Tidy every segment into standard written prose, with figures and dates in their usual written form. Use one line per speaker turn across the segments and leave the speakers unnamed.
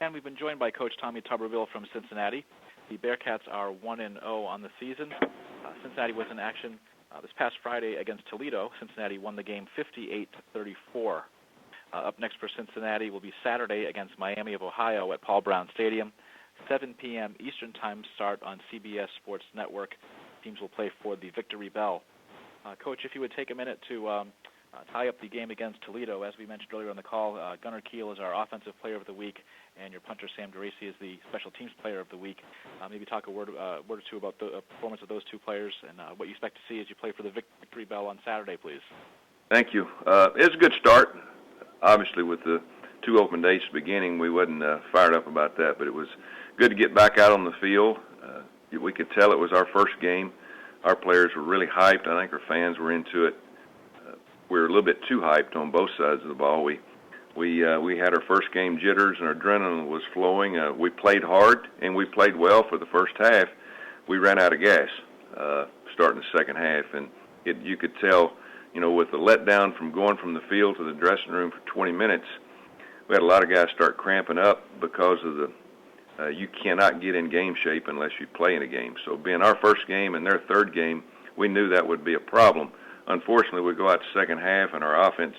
And we've been joined by Coach Tommy Tuberville from Cincinnati. The Bearcats are 1-0 on the season. Cincinnati was in action this past Friday against Toledo. Cincinnati won the game 58-34. Up next for Cincinnati will be Saturday against Miami of Ohio at Paul Brown Stadium. 7 p.m. Eastern Time start on CBS Sports Network. Teams will play for the Victory Bell. Coach, if you would take a minute to tie up the game against Toledo. As we mentioned earlier on the call, Gunnar Kiel is our Offensive Player of the Week, and your punter, Sam DeRacy, is the Special Teams Player of the Week. Maybe talk a word or two about the performance of those two players and what you expect to see as you play for the Victory Bell on Saturday, please.
Thank you. It's a good start. Obviously, with the two open dates at the beginning, we wasn't fired up about that, but it was good to get back out on the field. We could tell it was our first game. Our players were really hyped. I think our fans were into it. We were a little bit too hyped on both sides of the ball. We had our first game jitters and our adrenaline was flowing. We played hard and we played well for the first half. We ran out of gas starting the second half, and you could tell, with the letdown from going from the field to the dressing room for 20 minutes, we had a lot of guys start cramping up because of you cannot get in game shape unless you play in a game. So being our first game and their third game, we knew that would be a problem. Unfortunately, we go out the second half, and our offense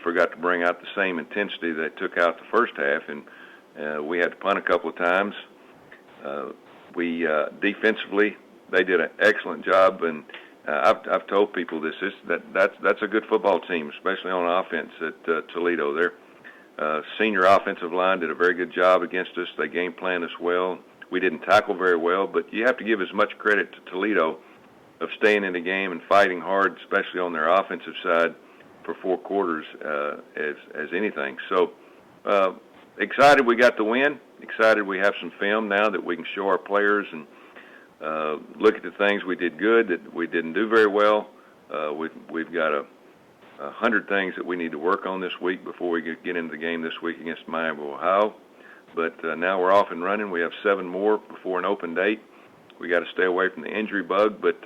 forgot to bring out the same intensity they took out the first half, and we had to punt a couple of times. We defensively, they did an excellent job, and I've told people that's a good football team, especially on offense at Toledo. Their senior offensive line did a very good job against us. They game planned us well. We didn't tackle very well, but you have to give as much credit to Toledo of staying in the game and fighting hard, especially on their offensive side, for 4 quarters as anything. So excited we got the win. Excited we have some film now that we can show our players and look at the things we did good that we didn't do very well. We've got 100 things that we need to work on this week before we get into the game this week against Miami of Ohio. But now we're off and running. We have 7 more before an open date. We got to stay away from the injury bug, but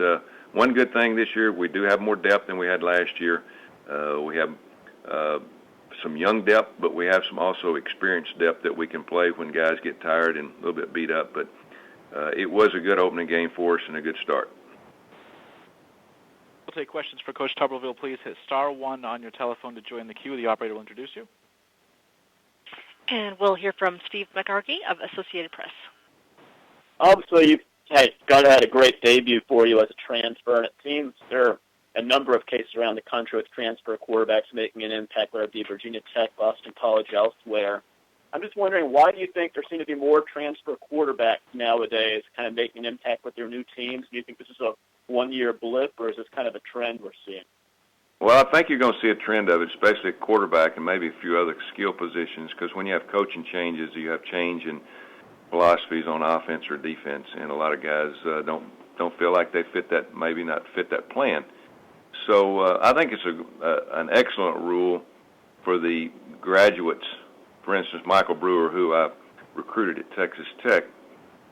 one good thing this year, we do have more depth than we had last year. We have some young depth, but we have some also experienced depth that we can play when guys get tired and a little bit beat up. But it was a good opening game for us and a good start.
We'll take questions for Coach Tuberville. Please hit *1 on your telephone to join the queue. The operator will introduce you.
And we'll hear from Steve McCarkey of Associated Press.
Obviously, Gunnar had a great debut for you as a transfer, and it seems there are a number of cases around the country with transfer quarterbacks making an impact, whether it be Virginia Tech, Boston College, elsewhere. I'm just wondering, why do you think there seem to be more transfer quarterbacks nowadays kind of making an impact with their new teams? Do you think this is a one-year blip, or is this kind of a trend we're seeing?
Well, I think you're going to see a trend of it, especially at quarterback and maybe a few other skill positions, because when you have coaching changes, you have change in philosophies on offense or defense, and a lot of guys don't feel like they fit that, maybe not fit that plan. So I think it's an excellent rule for the graduates. For instance, Michael Brewer, who I recruited at Texas Tech,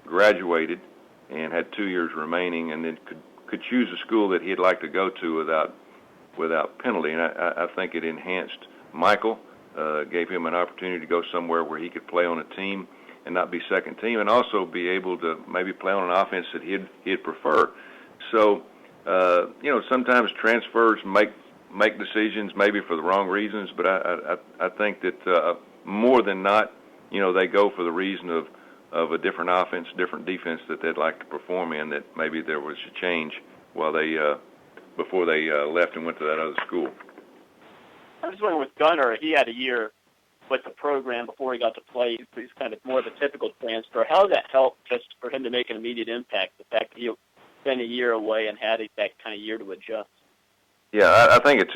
graduated and had 2 years remaining, and then could choose a school that he'd like to go to without penalty. And I think it enhanced Michael, gave him an opportunity to go somewhere where he could play on a team and not be second team, and also be able to maybe play on an offense that he'd prefer. So, sometimes transfers make decisions maybe for the wrong reasons, but I think that more than not, they go for the reason of a different offense, different defense that they'd like to perform in, that maybe there was a change while before they left and went to that other school.
I was wondering, with Gunnar, he had a year with the program before he got to play. He's kind of more of a typical transfer. How did that help just for him to make an immediate impact, the fact that he spent a year away and had that kind of year to adjust?
Yeah, I think it's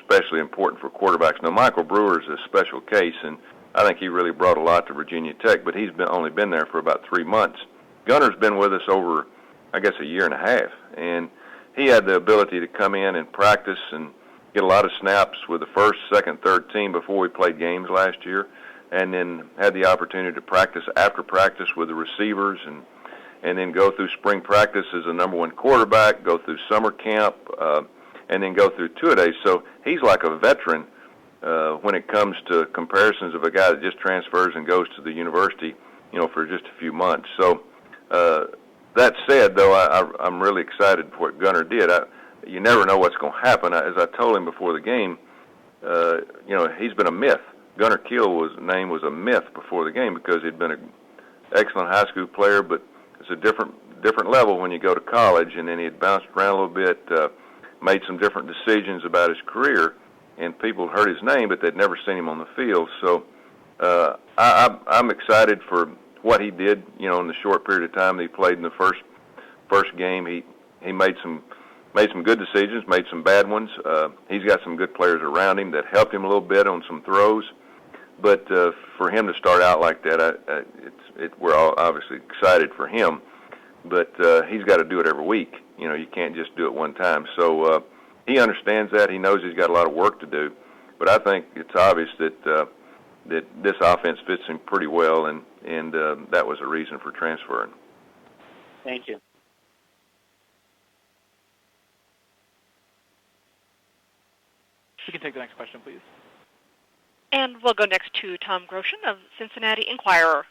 especially important for quarterbacks. Now, Michael Brewer is a special case, and I think he really brought a lot to Virginia Tech, but he's only been there for about 3 months. Gunnar's been with us over, I guess, a year and a half, and he had the ability to come in and practice and get a lot of snaps with the first, second, third team before we played games last year, and then had the opportunity to practice after practice with the receivers, and then go through spring practice as a number 1 quarterback, go through summer camp, and then go through 2-a-days. So he's like a veteran when it comes to comparisons of a guy that just transfers and goes to the university, for just a few months. So that said, though, I'm really excited for what Gunnar did. You never know what's going to happen. As I told him before the game, he's been a myth. Gunnar Kiel's name was a myth before the game because he'd been an excellent high school player, but it's a different level when you go to college, and then he had bounced around a little bit, made some different decisions about his career, and people heard his name, but they'd never seen him on the field. So I'm excited for what he did, in the short period of time that he played in the first game. He made some good decisions, made some bad ones. He's got some good players around him that helped him a little bit on some throws. But for him to start out like that, we're all obviously excited for him. But he's got to do it every week. You can't just do it one time. So he understands that. He knows he's got a lot of work to do. But I think it's obvious that this offense fits him pretty well, and that was a reason for transferring.
Thank you.
We can take the next question, please.
And we'll go next to Tom Groshen of Cincinnati Enquirer.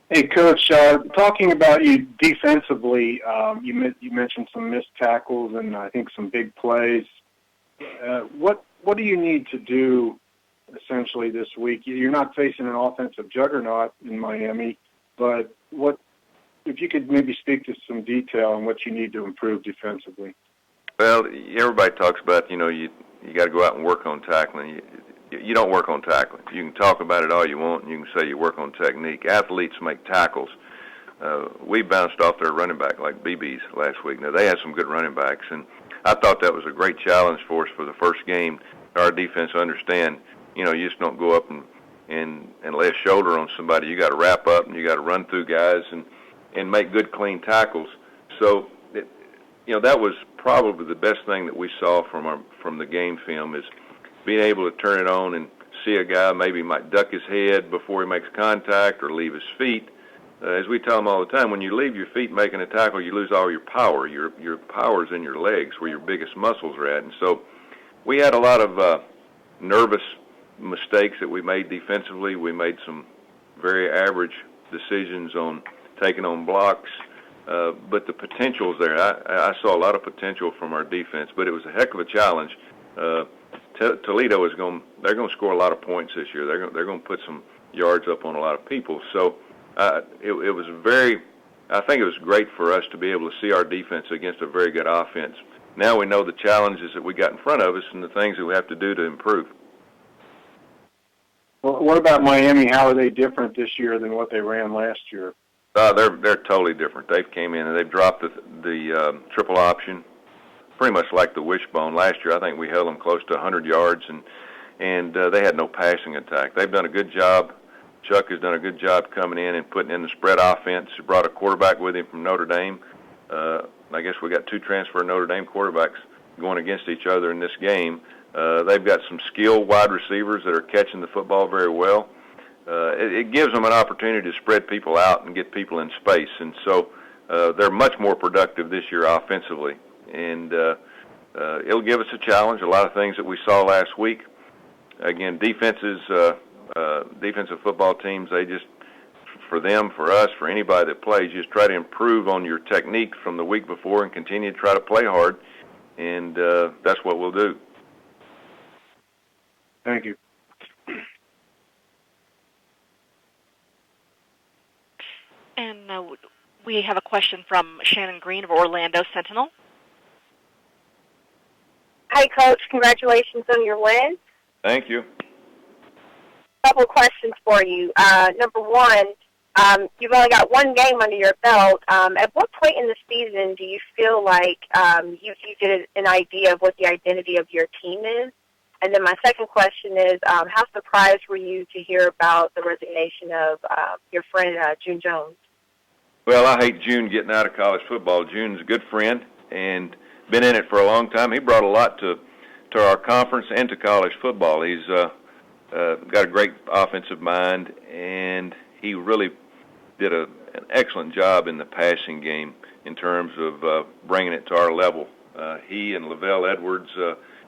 Hey, Coach, talking about you defensively, you mentioned some missed tackles and I think some big plays. What do you need to do essentially this week? You're not facing an offensive juggernaut in Miami, but if you could maybe speak to some detail on what you need to improve defensively?
Well, everybody talks about, you got to go out and work on tackling. You don't work on tackling. You can talk about it all you want, and you can say you work on technique. Athletes make tackles. We bounced off their running back like BBs last week. Now, they had some good running backs, and I thought that was a great challenge for us for the first game. Our defense understand, you just don't go up and lay a shoulder on somebody. You got to wrap up, and you got to run through guys and make good, clean tackles. So, that was probably the best thing that we saw from the game film is being able to turn it on and see a guy maybe might duck his head before he makes contact or leave his feet. As we tell them all the time, when you leave your feet making a tackle, you lose all your power. Your power's in your legs where your biggest muscles are at. And so we had a lot of nervous mistakes that we made defensively. We made some very average decisions on taking on blocks. But the potential's there. I saw a lot of potential from our defense, but it was a heck of a challenge. Toledo they're going to score a lot of points this year. They're going to put some yards up on a lot of people. So it was I think it was great for us to be able to see our defense against a very good offense. Now we know the challenges that we got in front of us and the things that we have to do to improve.
Well, what about Miami? How are they different this year than what they ran last year?
They're totally different. They've came in and they've dropped the triple option, pretty much like the wishbone. Last year, I think we held them close to 100 yards, and they had no passing attack. They've done a good job. Chuck has done a good job coming in and putting in the spread offense. He brought a quarterback with him from Notre Dame. I guess we got two transfer Notre Dame quarterbacks going against each other in this game. They've got some skilled wide receivers that are catching the football very well. It gives them an opportunity to spread people out and get people in space, and so they're much more productive this year offensively. And it'll give us a challenge. A lot of things that we saw last week. Again, defensive football teams, they just, for them, for us, for anybody that plays, you just try to improve on your technique from the week before and continue to try to play hard, and that's what we'll do.
Thank you.
And we have a question from Shannon Green of Orlando Sentinel.
Hi, Coach. Congratulations on your win.
Thank you.
A couple of questions for you. Number one, you've only got one game under your belt. At what point in the season do you feel like you get an idea of what the identity of your team is? And then my second question is, how surprised were you to hear about the resignation of your friend, June Jones?
Well, I hate June getting out of college football. June's a good friend and been in it for a long time. He brought a lot to our conference and to college football. He's got a great offensive mind, and he really did an excellent job in the passing game in terms of bringing it to our level. He and Lavelle Edwards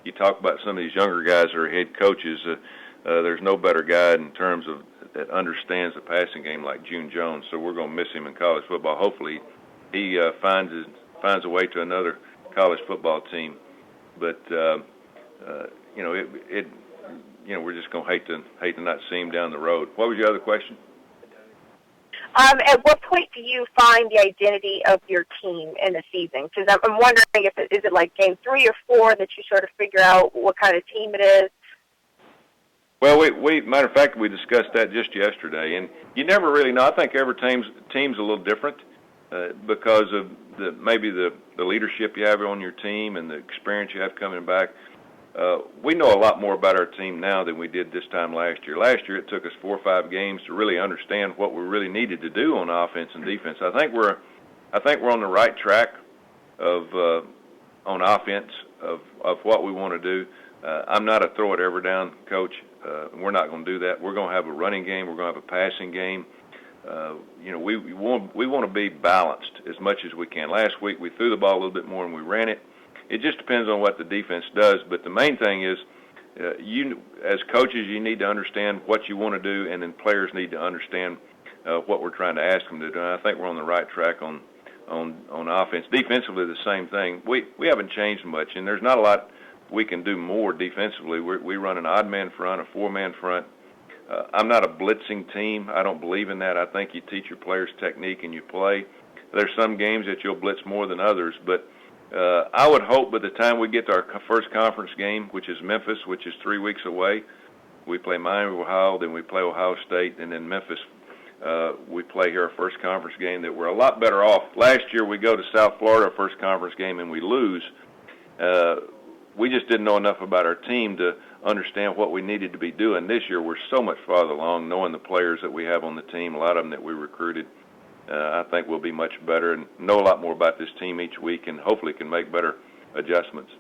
you talk about some of these younger guys that are head coaches. There's no better guy in terms of that understands the passing game like June Jones. So we're going to miss him in college football. Hopefully, he finds a way to another college football team. But we're just going to hate to not see him down the road. What was your other question?
At what point do you find the identity of your team in the season? Because I'm wondering is it like game 3 or 4 that you sort of figure out what kind of team it is?
Well, we matter of fact, we discussed that just yesterday, and you never really know. I think every team's a little different because of maybe the leadership you have on your team and the experience you have coming back. We know a lot more about our team now than we did this time last year. Last year, it took us 4 or 5 games to really understand what we really needed to do on offense and defense. I think we're on the right track of on offense of what we want to do. I'm not a throw it ever down coach. We're not going to do that. We're going to have a running game. We're going to have a passing game. We want to be balanced as much as we can. Last week we threw the ball a little bit more and we ran it. It just depends on what the defense does. But the main thing is, you as coaches, you need to understand what you want to do, and then players need to understand what we're trying to ask them to do. And I think we're on the right track on offense. Defensively, the same thing. We haven't changed much, and there's not a lot we can do more defensively. We run an odd man front, a 4-man front. I'm not a blitzing team. I don't believe in that. I think you teach your players technique and you play. There's some games that you'll blitz more than others, but I would hope by the time we get to our first conference game, which is Memphis, which is 3 weeks away, we play Miami, Ohio, then we play Ohio State, and then Memphis. We play here our first conference game, that we're a lot better off. Last year we go to South Florida, our first conference game, and we lose. We just didn't know enough about our team to understand what we needed to be doing. This year we're so much farther along, knowing the players that we have on the team, a lot of them that we recruited. I think we'll be much better and know a lot more about this team each week, and hopefully can make better adjustments.